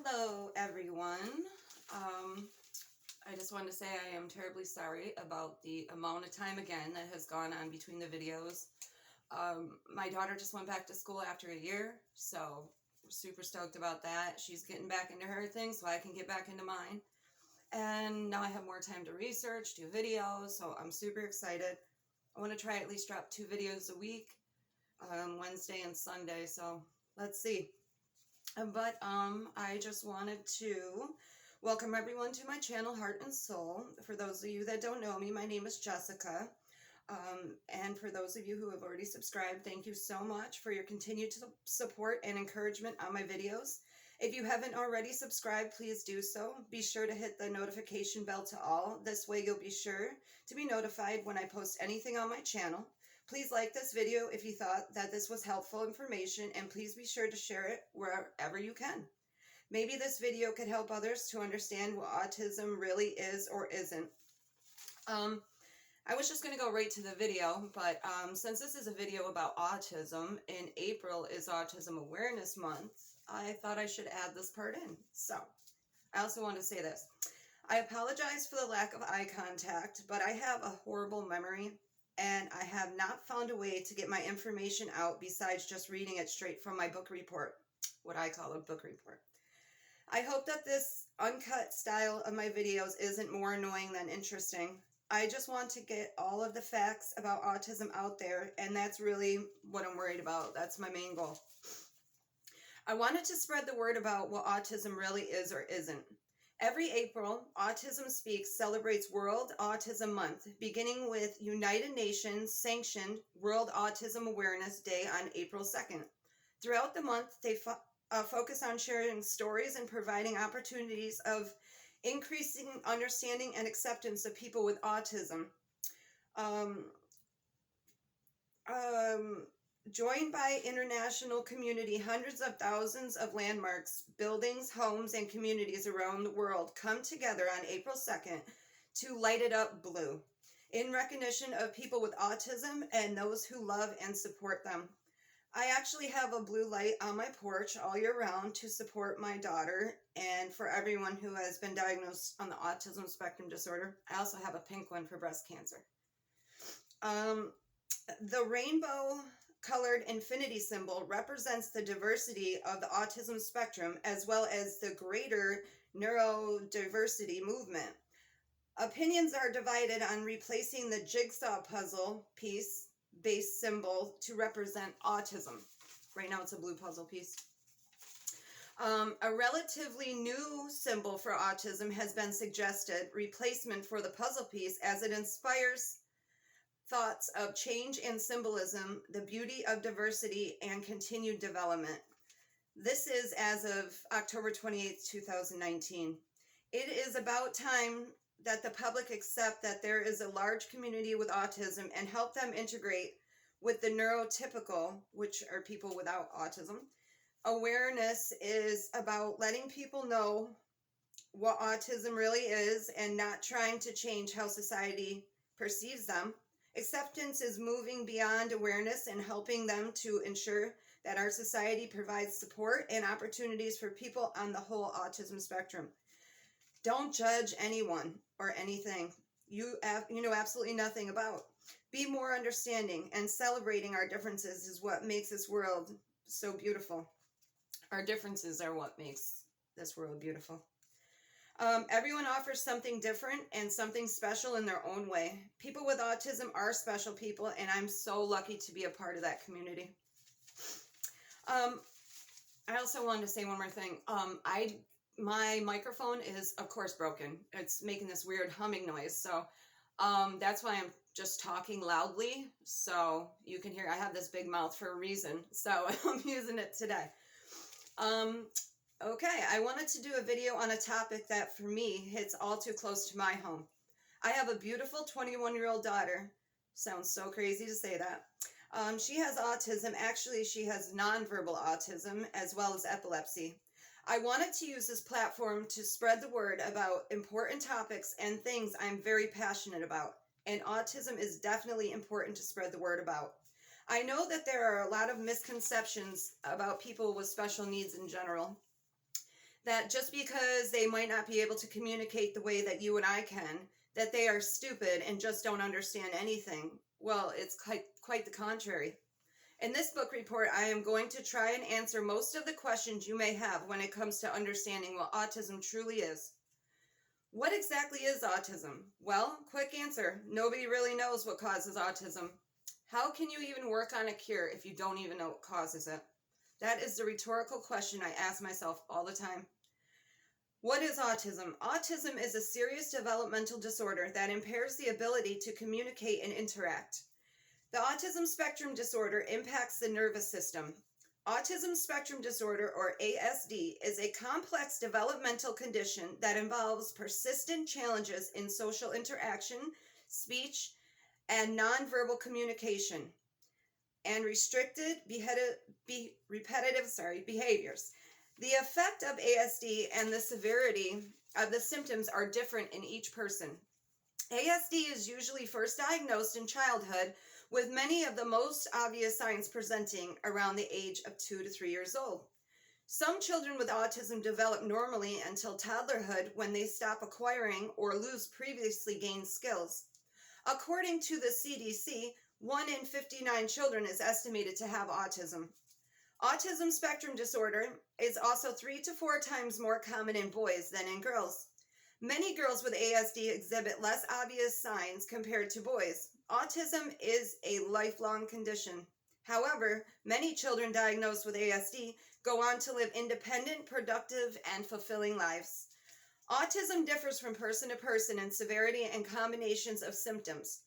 Hello, everyone. I just wanted to say I am terribly sorry about the amount of time again that has gone on between the videos. My daughter just went back to school after a year, so we're super stoked about that. She's getting back into her thing so I can get back into mine. And now I have more time to research, do videos, so I'm super excited. I want to try at least drop 2 videos a week, Wednesday and Sunday, so let's see. But I just wanted to welcome everyone to my channel, Heart and Soul. For those of you that don't know me, my name is Jessica. And for those of you who have already subscribed, thank you so much for your continued support and encouragement on my videos. If you haven't already subscribed, please do so. Be sure to hit the notification bell to all. This way you'll be sure to be notified when I post anything on my channel. Please like this video if you thought that this was helpful information, and please be sure to share it wherever you can. Maybe this video could help others to understand what autism really is or isn't. I was just going to go right to the video, but since this is a video about autism, and April is Autism Awareness Month, I thought I should add this part in. So, I also want to say this. I apologize for the lack of eye contact, but I have a horrible memory, and I have not found a way to get my information out besides just reading it straight from my book report, what I call a book report. I hope that this uncut style of my videos isn't more annoying than interesting. I just want to get all of the facts about autism out there, and that's really what I'm worried about. That's my main goal. I wanted to spread the word about what autism really is or isn't. Every April, Autism Speaks celebrates World Autism Month, beginning with United Nations sanctioned World Autism Awareness Day on April 2nd. Throughout the month, they focus on sharing stories and providing opportunities of increasing understanding and acceptance of people with autism. Joined by international community, hundreds of thousands of landmarks, buildings, homes, and communities around the world come together on April 2nd to light it up blue in recognition of people with autism and those who love and support them. I actually have a blue light on my porch all year round to support my daughter and for everyone who has been diagnosed on the autism spectrum disorder. I also have a pink one for breast cancer. The rainbow colored infinity symbol represents the diversity of the autism spectrum as well as the greater neurodiversity movement. Opinions are divided on replacing the jigsaw puzzle piece base symbol to represent autism. Right now it's a blue puzzle piece. A relatively new symbol for autism has been suggested, replacement for the puzzle piece, as it inspires thoughts of change and symbolism, the beauty of diversity, and continued development. This is as of October 28, 2019. It is about time that the public accept that there is a large community with autism and help them integrate with the neurotypical, which are people without autism. Awareness is about letting people know what autism really is and not trying to change how society perceives them. Acceptance is moving beyond awareness and helping them to ensure that our society provides support and opportunities for people on the whole autism spectrum. Don't judge anyone or anything you know absolutely nothing about. Be more understanding, and celebrating our differences is what makes this world so beautiful. Our differences are what makes this world beautiful. Everyone offers something different and something special in their own way. People with autism are special people, and I'm so lucky to be a part of that community. I also wanted to say one more thing. My microphone is, of course, broken. It's making this weird humming noise, so that's why I'm just talking loudly, so you can hear. I have this big mouth for a reason, so I'm using it today. Okay, I wanted to do a video on a topic that, for me, hits all too close to my home. I have a beautiful 21-year-old daughter. Sounds so crazy to say that. She has autism. Actually, she has nonverbal autism as well as epilepsy. I wanted to use this platform to spread the word about important topics and things I'm very passionate about, and autism is definitely important to spread the word about. I know that there are a lot of misconceptions about people with special needs in general. that just because they might not be able to communicate the way that you and I can, that they are stupid and just don't understand anything. Well, it's quite the contrary. In this book report, I am going to try and answer most of the questions you may have when it comes to understanding what autism truly is. What exactly is autism? Well, quick answer. Nobody really knows what causes autism. How can you even work on a cure if you don't even know what causes it? That is the rhetorical question I ask myself all the time. What is autism? Autism is a serious developmental disorder that impairs the ability to communicate and interact. The autism spectrum disorder impacts the nervous system. Autism spectrum disorder, or ASD, is a complex developmental condition that involves persistent challenges in social interaction, speech, and nonverbal communication, and restricted repetitive behaviors. The effect of ASD and the severity of the symptoms are different in each person. ASD is usually first diagnosed in childhood, with many of the most obvious signs presenting around the age of 2 to 3 years old. Some children with autism develop normally until toddlerhood, when they stop acquiring or lose previously gained skills. According to the CDC, 1 in 59 children is estimated to have autism. Autism spectrum disorder is also 3 to 4 times more common in boys than in girls. Many girls with ASD exhibit less obvious signs compared to boys. Autism is a lifelong condition. However, many children diagnosed with ASD go on to live independent, productive, and fulfilling lives. Autism differs from person to person in severity and combinations of symptoms.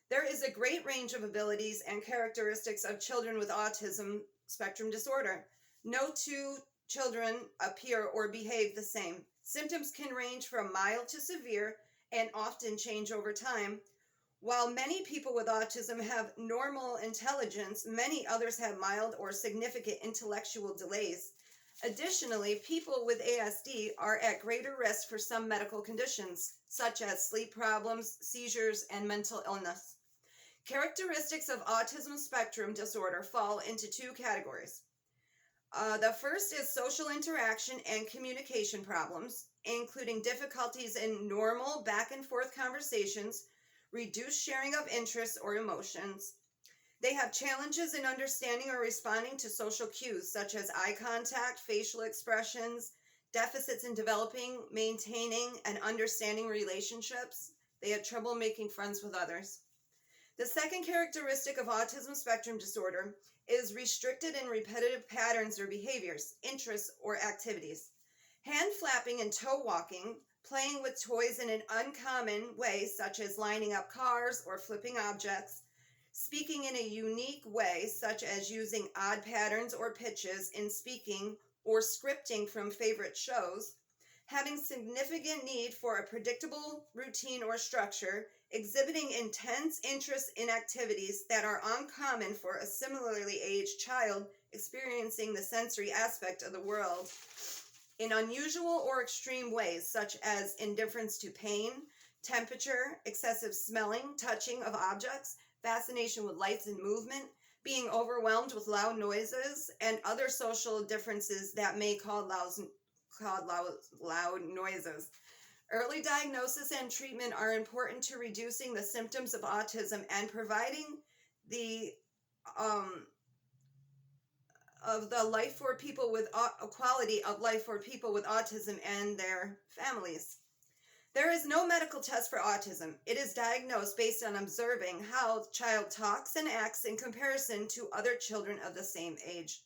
There is a great range of abilities and characteristics of children with autism spectrum disorder. No two children appear or behave the same. Symptoms can range from mild to severe and often change over time. While many people with autism have normal intelligence, many others have mild or significant intellectual delays. Additionally, people with ASD are at greater risk for some medical conditions, such as sleep problems, seizures, and mental illness. Characteristics of autism spectrum disorder fall into 2 categories. The first is social interaction and communication problems, including difficulties in normal back and forth conversations, reduced sharing of interests or emotions. They have challenges in understanding or responding to social cues, such as eye contact, facial expressions, deficits in developing, maintaining, and understanding relationships. They have trouble making friends with others. The second characteristic of autism spectrum disorder is restricted and repetitive patterns or behaviors, interests, or activities. Hand flapping and toe walking, playing with toys in an uncommon way, such as lining up cars or flipping objects, speaking in a unique way, such as using odd patterns or pitches in speaking or scripting from favorite shows, having significant need for a predictable routine or structure, exhibiting intense interest in activities that are uncommon for a similarly aged child experiencing the sensory aspect of the world in unusual or extreme ways, such as indifference to pain, temperature, excessive smelling, touching of objects, fascination with lights and movement, being overwhelmed with loud noises, and other social differences that may cause loud noises. Early diagnosis and treatment are important to reducing the symptoms of autism and providing the life for people with quality of life for people with autism and their families. There is no medical test for autism. It is diagnosed based on observing how the child talks and acts in comparison to other children of the same age.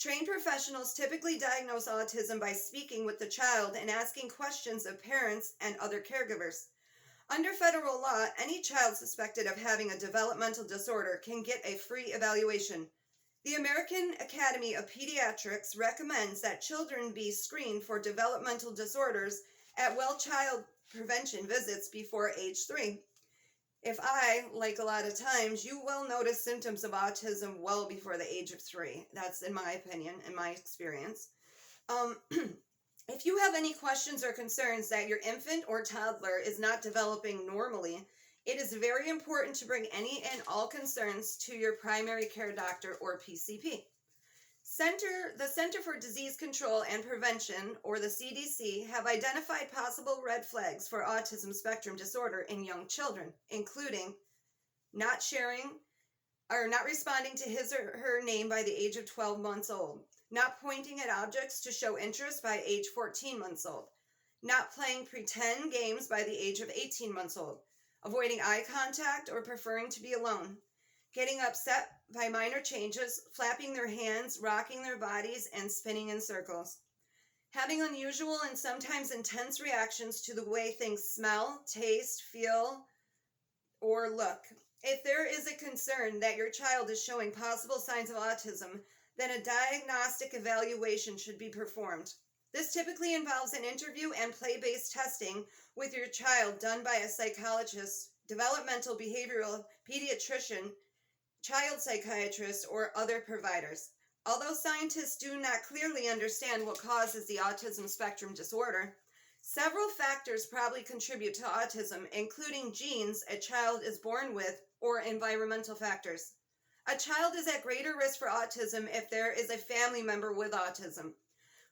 Trained professionals typically diagnose autism by speaking with the child and asking questions of parents and other caregivers. Under federal law, any child suspected of having a developmental disorder can get a free evaluation. The American Academy of Pediatrics recommends that children be screened for developmental disorders at child prevention visits before age 3. If like a lot of times, you will notice symptoms of autism well before the age of 3. That's in my opinion, in my experience. If you have any questions or concerns that your infant or toddler is not developing normally, it is very important to bring any and all concerns to your primary care doctor or PCP. The Center for Disease Control and Prevention, or the CDC, have identified possible red flags for autism spectrum disorder in young children, including not sharing or not responding to his or her name by the age of 12 months old, not pointing at objects to show interest by age 14 months old, not playing pretend games by the age of 18 months old, avoiding eye contact or preferring to be alone, getting upset by minor changes, flapping their hands, rocking their bodies, and spinning in circles, having unusual and sometimes intense reactions to the way things smell, taste, feel, or look. If there is a concern that your child is showing possible signs of autism, then a diagnostic evaluation should be performed. This typically involves an interview and play-based testing with your child done by a psychologist, developmental behavioral pediatrician, child psychiatrist, or other providers. Although scientists do not clearly understand what causes the autism spectrum disorder, several factors probably contribute to autism, including genes a child is born with or environmental factors. A child is at greater risk for autism if there is a family member with autism.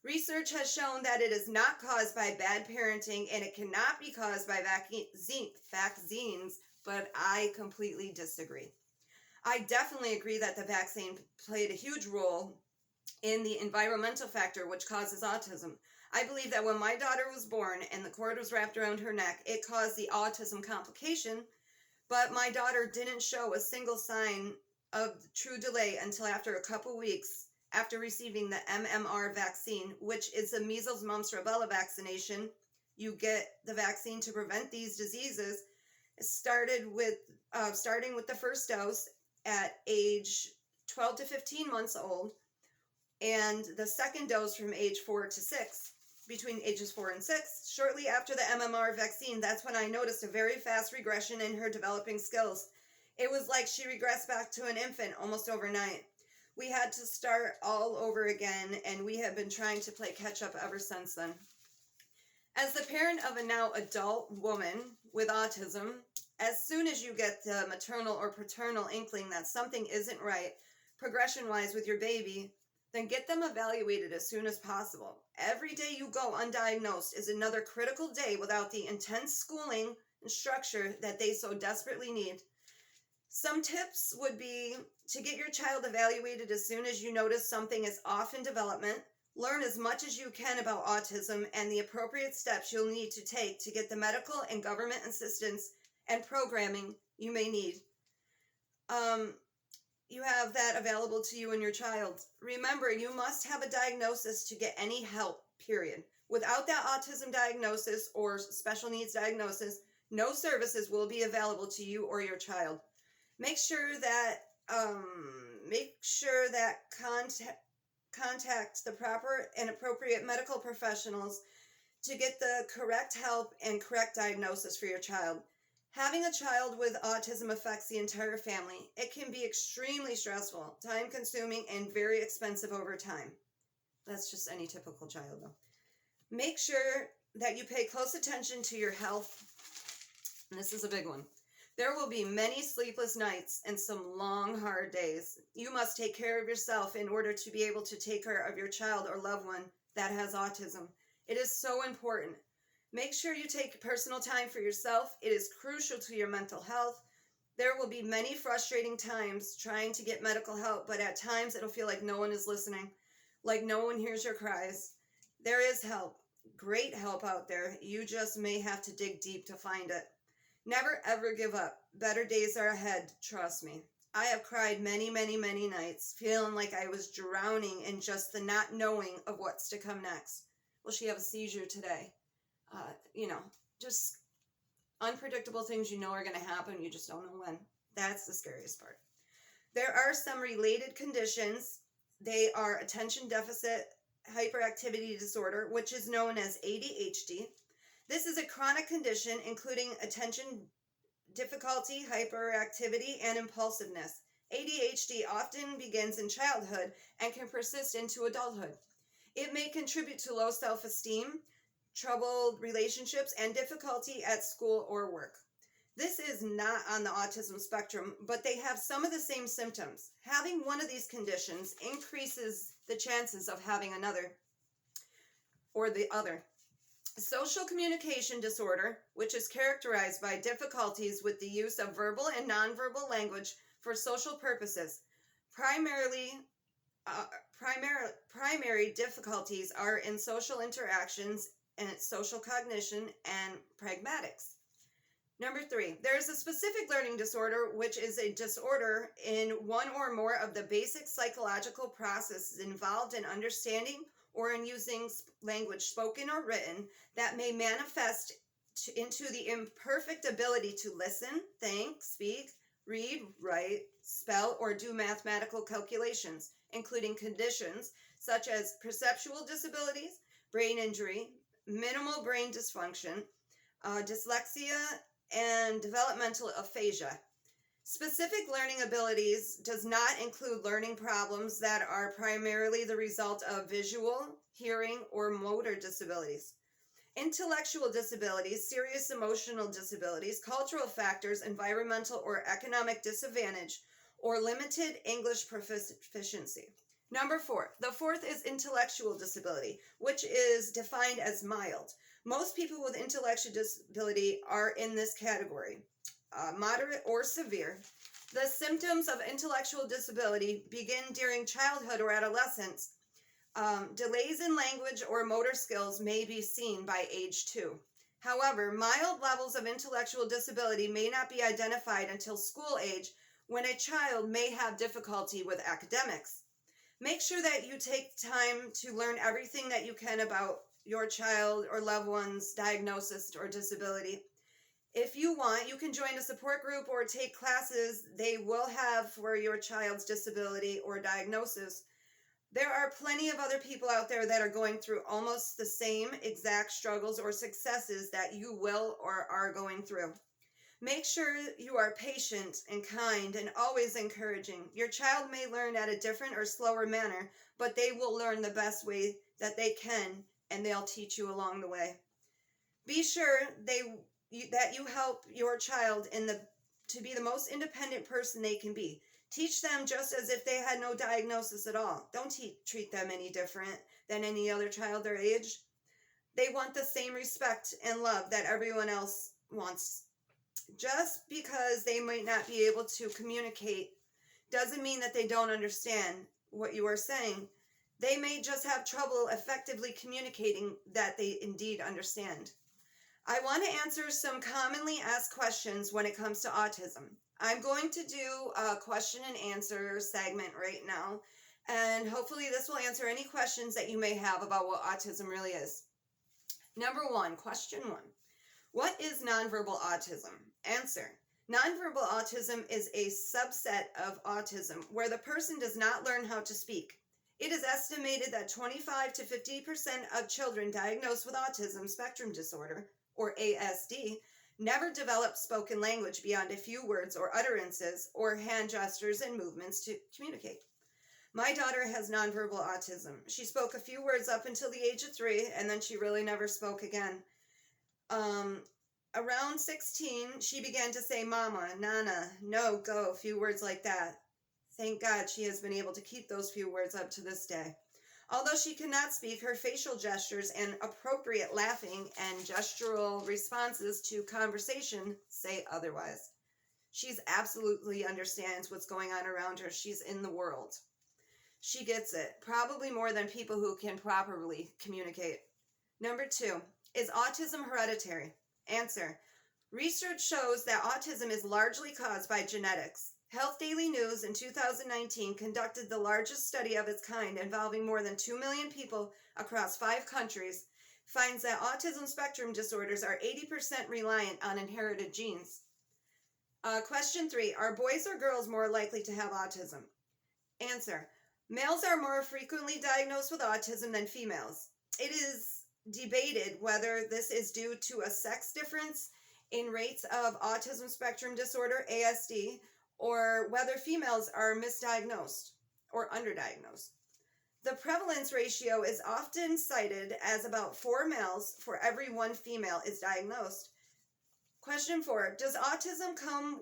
Research has shown that it is not caused by bad parenting and it cannot be caused by vaccines, but I completely disagree. I definitely agree that the vaccine played a huge role in the environmental factor which causes autism. I believe that when my daughter was born and the cord was wrapped around her neck, it caused the autism complication, but my daughter didn't show a single sign of true delay until after a couple weeks after receiving the MMR vaccine, which is a measles, mumps, rubella vaccination. You get the vaccine to prevent these diseases. Starting with the first dose at age 12 to 15 months old, and the second dose from age 4 to 6. Between ages 4 and 6, shortly after the MMR vaccine, that's when I noticed a very fast regression in her developing skills. It was like she regressed back to an infant almost overnight. We had to start all over again, and we have been trying to play catch up ever since then. As the parent of a now adult woman with autism, as soon as you get the maternal or paternal inkling that something isn't right, progression-wise with your baby, then get them evaluated as soon as possible. Every day you go undiagnosed is another critical day without the intense schooling and structure that they so desperately need. Some tips would be to get your child evaluated as soon as you notice something is off in development. Learn as much as you can about autism and the appropriate steps you'll need to take to get the medical and government assistance and programming you may need. You have that available to you and your child. Remember, you must have a diagnosis to get any help, period. Without that autism diagnosis or special needs diagnosis, no services will be available to you or your child. Make sure that contact the proper and appropriate medical professionals to get the correct help and correct diagnosis for your child. Having a child with autism affects the entire family. It can be extremely stressful, time-consuming, and very expensive over time. That's just any typical child, though. Make sure that you pay close attention to your health. And this is a big one. There will be many sleepless nights and some long, hard days. You must take care of yourself in order to be able to take care of your child or loved one that has autism. It is so important. Make sure you take personal time for yourself. It is crucial to your mental health. There will be many frustrating times trying to get medical help, but at times it'll feel like no one is listening, like no one hears your cries. There is help, great help out there. You just may have to dig deep to find it. Never ever give up. Better days are ahead, trust me. I have cried many, many, many nights, feeling like I was drowning in just the not knowing of what's to come next. Will she have a seizure today? Just unpredictable things are going to happen. You just don't know when. That's the scariest part. There are some related conditions. They are attention deficit hyperactivity disorder, which is known as ADHD. This is a chronic condition including attention difficulty, hyperactivity, and impulsiveness. ADHD often begins in childhood and can persist into adulthood. It may contribute to low self-esteem, troubled relationships, and difficulty at school or work. This is not on the autism spectrum, but they have some of the same symptoms. Having one of these conditions increases the chances of having another or the other. Social communication disorder, which is characterized by difficulties with the use of verbal and nonverbal language for social purposes. Primary difficulties are in social interactions and social cognition and pragmatics. Number 3, there is a specific learning disorder, which is a disorder in one or more of the basic psychological processes involved in understanding or in using language spoken or written that may manifest into the imperfect ability to listen, think, speak, read, write, spell, or do mathematical calculations, including conditions such as perceptual disabilities, brain injury, minimal brain dysfunction, dyslexia, and developmental aphasia. Specific learning abilities does not include learning problems that are primarily the result of visual, hearing, or motor disabilities. Intellectual disabilities, serious emotional disabilities, cultural factors, environmental or economic disadvantage, or limited English proficiency. Number 4, the fourth is intellectual disability, which is defined as mild. Most people with intellectual disability are in this category, moderate or severe. The symptoms of intellectual disability begin during childhood or adolescence. Delays in language or motor skills may be seen by age 2. However, mild levels of intellectual disability may not be identified until school age, when a child may have difficulty with academics. Make sure that you take time to learn everything that you can about your child or loved one's diagnosis or disability. If you want, you can join a support group or take classes they will have for your child's disability or diagnosis. There are plenty of other people out there that are going through almost the same exact struggles or successes that you will or are going through. Make sure you are patient and kind and always encouraging. Your child may learn at a different or slower manner, but they will learn the best way that they can, and they'll teach you along the way. Be sure that you help your child to be the most independent person they can be. Teach them just as if they had no diagnosis at all. Don't treat them any different than any other child their age. They want the same respect and love that everyone else wants. Just because they might not be able to communicate doesn't mean that they don't understand what you are saying. They may just have trouble effectively communicating that they indeed understand. I want to answer some commonly asked questions when it comes to autism. I'm going to do a question and answer segment right now, and hopefully this will answer any questions that you may have about what autism really is. Number 1, question 1. What is nonverbal autism? Answer. Nonverbal autism is a subset of autism where the person does not learn how to speak. It is estimated that 25 to 50% of children diagnosed with autism spectrum disorder, or ASD, never develop spoken language beyond a few words or utterances or hand gestures and movements to communicate. My daughter has nonverbal autism. She spoke a few words up until the age of 3, and then she really never spoke again. Around 16, she began to say mama, nana, no, go, a few words like that. Thank God she has been able to keep those few words up to this day. Although she cannot speak, her facial gestures and appropriate laughing and gestural responses to conversation say otherwise. She absolutely understands what's going on around her. She's in the world. She gets it, probably more than people who can properly communicate. Number 2, is autism hereditary? Answer. Research shows that autism is largely caused by genetics. Health Daily News in 2019 conducted the largest study of its kind involving more than 2 million people across 5 countries, finds that autism spectrum disorders are 80% reliant on inherited genes. Question 3, are boys or girls more likely to have autism? Answer. Males are more frequently diagnosed with autism than females. It is debated whether this is due to a sex difference in rates of autism spectrum disorder, ASD, or whether females are misdiagnosed or underdiagnosed. The prevalence ratio is often cited as about 4 males for every 1 female is diagnosed. Question 4, does autism come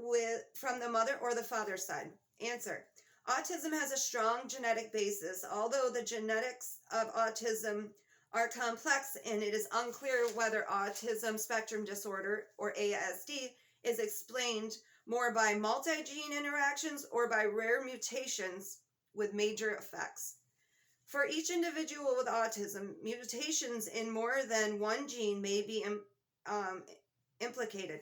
from the mother or the father's side? Answer. Autism has a strong genetic basis, although the genetics of autism are complex and it is unclear whether autism spectrum disorder, or ASD, is explained more by multi-gene interactions or by rare mutations with major effects. For each individual with autism, mutations in more than one gene may be implicated.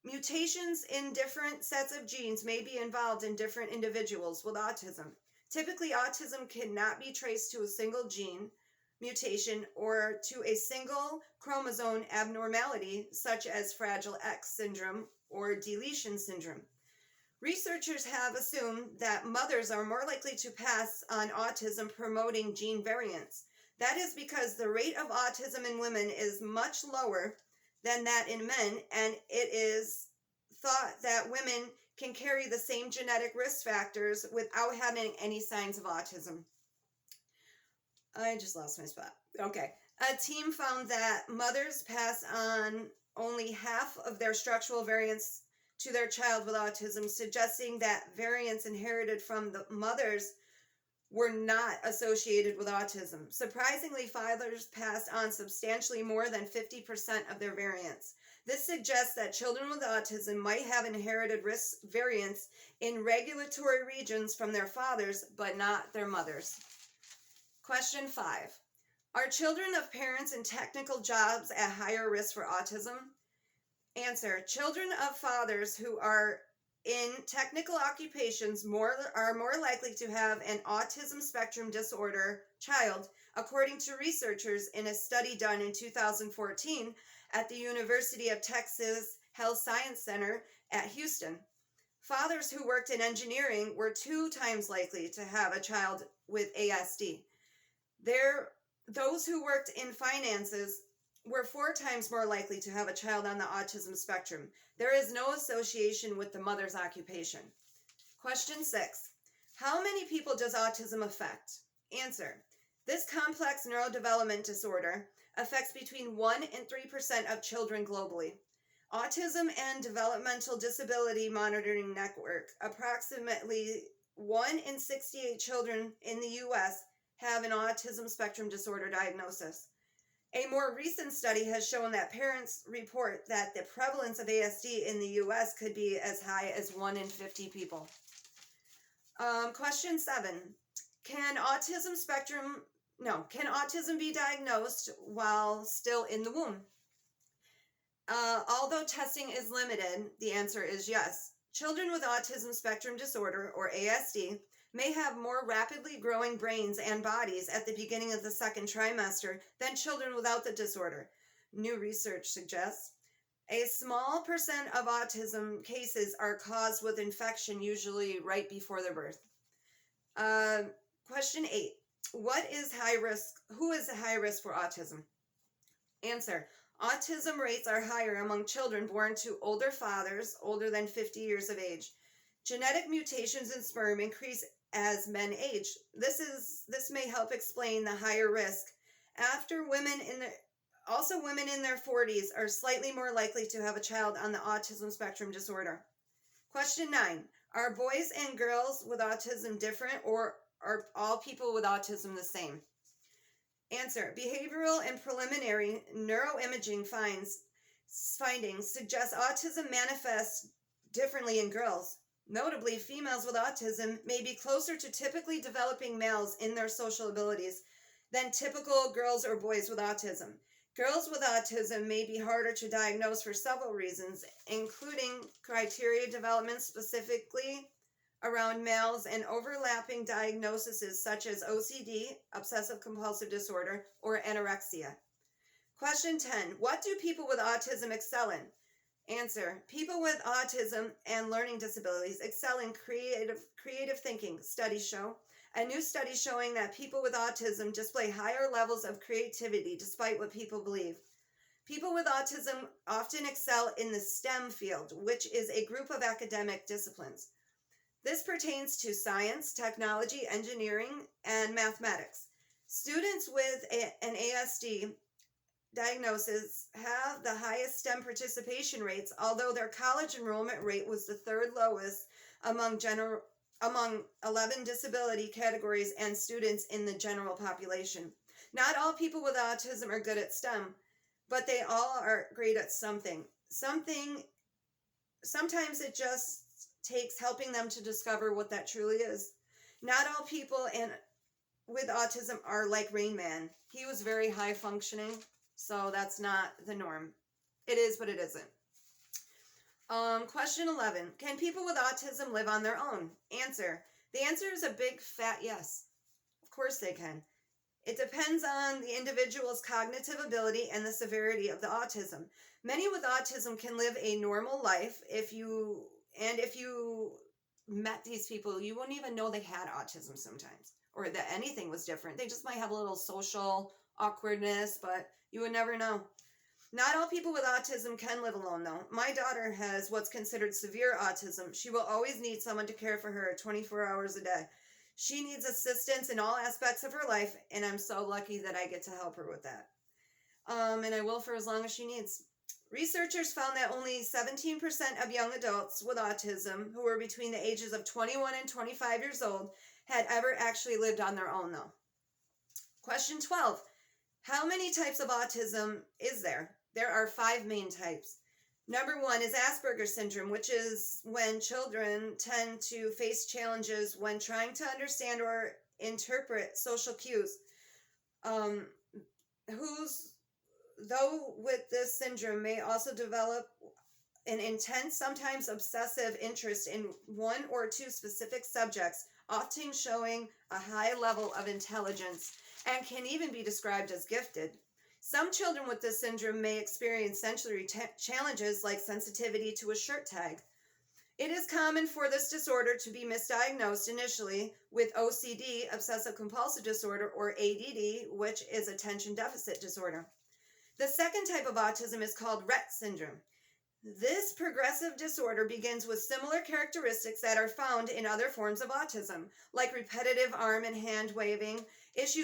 Mutations in different sets of genes may be involved in different individuals with autism. Typically, autism cannot be traced to a single gene mutation or to a single chromosome abnormality, such as Fragile X syndrome or deletion syndrome. Researchers have assumed that mothers are more likely to pass on autism promoting gene variants. That is because the rate of autism in women is much lower than that in men, and it is thought that women can carry the same genetic risk factors without having any signs of autism. I just lost my spot. Okay. A team found that mothers pass on only half of their structural variants to their child with autism, suggesting that variants inherited from the mothers were not associated with autism. Surprisingly, fathers passed on substantially more than 50% of their variants. This suggests that children with autism might have inherited risk variants in regulatory regions from their fathers, but not their mothers. Question 5. Are children of parents in technical jobs at higher risk for autism? Answer. Children of fathers who are in technical occupations are more likely to have an autism spectrum disorder child, according to researchers in a study done in 2014 at the University of Texas Health Science Center at Houston. Fathers who worked in engineering were 2 times likely to have a child with ASD. Those who worked in finances were 4 times more likely to have a child on the autism spectrum. There is no association with the mother's occupation. Question 6. How many people does autism affect? Answer. This complex neurodevelopment disorder affects between 1 and 3% of children globally. Autism and Developmental Disability Monitoring Network, approximately 1 in 68 children in the U.S. have an autism spectrum disorder diagnosis. A more recent study has shown that parents report that the prevalence of ASD in the U.S. could be as high as 1 in 50 people. Question 7. Can autism be diagnosed while still in the womb? Although testing is limited, the answer is yes. Children with autism spectrum disorder, or ASD, may have more rapidly growing brains and bodies at the beginning of the 2nd trimester than children without the disorder. New research suggests a small percent of autism cases are caused with infection, usually right before their birth. Question 8. Who is high risk for autism? Answer. Autism rates are higher among children born to older fathers, older than 50 years of age. Genetic mutations in sperm increase as men age. This may help explain the higher risk. Women in their 40s are slightly more likely to have a child on the autism spectrum disorder. Question 9. Are boys and girls with autism different, or are all people with autism the same? Answer. Behavioral and preliminary neuroimaging findings suggest autism manifests differently in girls. Notably, females with autism may be closer to typically developing males in their social abilities than typical girls or boys with autism. Girls with autism may be harder to diagnose for several reasons, including criteria development specifically around males and overlapping diagnoses such as OCD, obsessive compulsive disorder, or anorexia. Question 10. What do people with autism excel in? Answer. People with autism and learning disabilities excel in creative thinking, studies show. A new study showing that people with autism display higher levels of creativity despite what people believe. People with autism often excel in the STEM field, which is a group of academic disciplines. This pertains to science, technology, engineering, and mathematics. Students with an ASD diagnosis have the highest STEM participation rates, although their college enrollment rate was the 3rd lowest among general among 11 disability categories and students in the general population. Not all people with autism are good at STEM, but they all are great at something. Sometimes it just takes helping them to discover what that truly is. Not all people with autism are like Rain Man. He was very high functioning, so that's not the norm. It is, but it isn't. Question 11. Can people with autism live on their own? Answer. The answer is a big fat yes. Of course they can. It depends on the individual's cognitive ability and the severity of the autism. Many with autism can live a normal life. If you met these people, you wouldn't even know they had autism sometimes, or that anything was different. They just might have a little social awkwardness, but you would never know. Not all people with autism can live alone, though. My daughter has what's considered severe autism. She will always need someone to care for her 24 hours a day. She needs assistance in all aspects of her life, and I'm so lucky that I get to help her with that. And I will for as long as she needs. Researchers found that only 17% of young adults with autism who were between the ages of 21 and 25 years old had ever actually lived on their own, though. Question 12. How many types of autism is there? There are 5 main types. Number 1 is Asperger's syndrome, which is when children tend to face challenges when trying to understand or interpret social cues. Though with this syndrome may also develop an intense, sometimes obsessive interest in one or two specific subjects, often showing a high level of intelligence, and can even be described as gifted. Some children with this syndrome may experience sensory challenges like sensitivity to a shirt tag. It is common for this disorder to be misdiagnosed initially with OCD, obsessive compulsive disorder, or ADD, which is attention deficit disorder. The second type of autism is called Rett syndrome. This progressive disorder begins with similar characteristics that are found in other forms of autism, like repetitive arm and hand waving, issues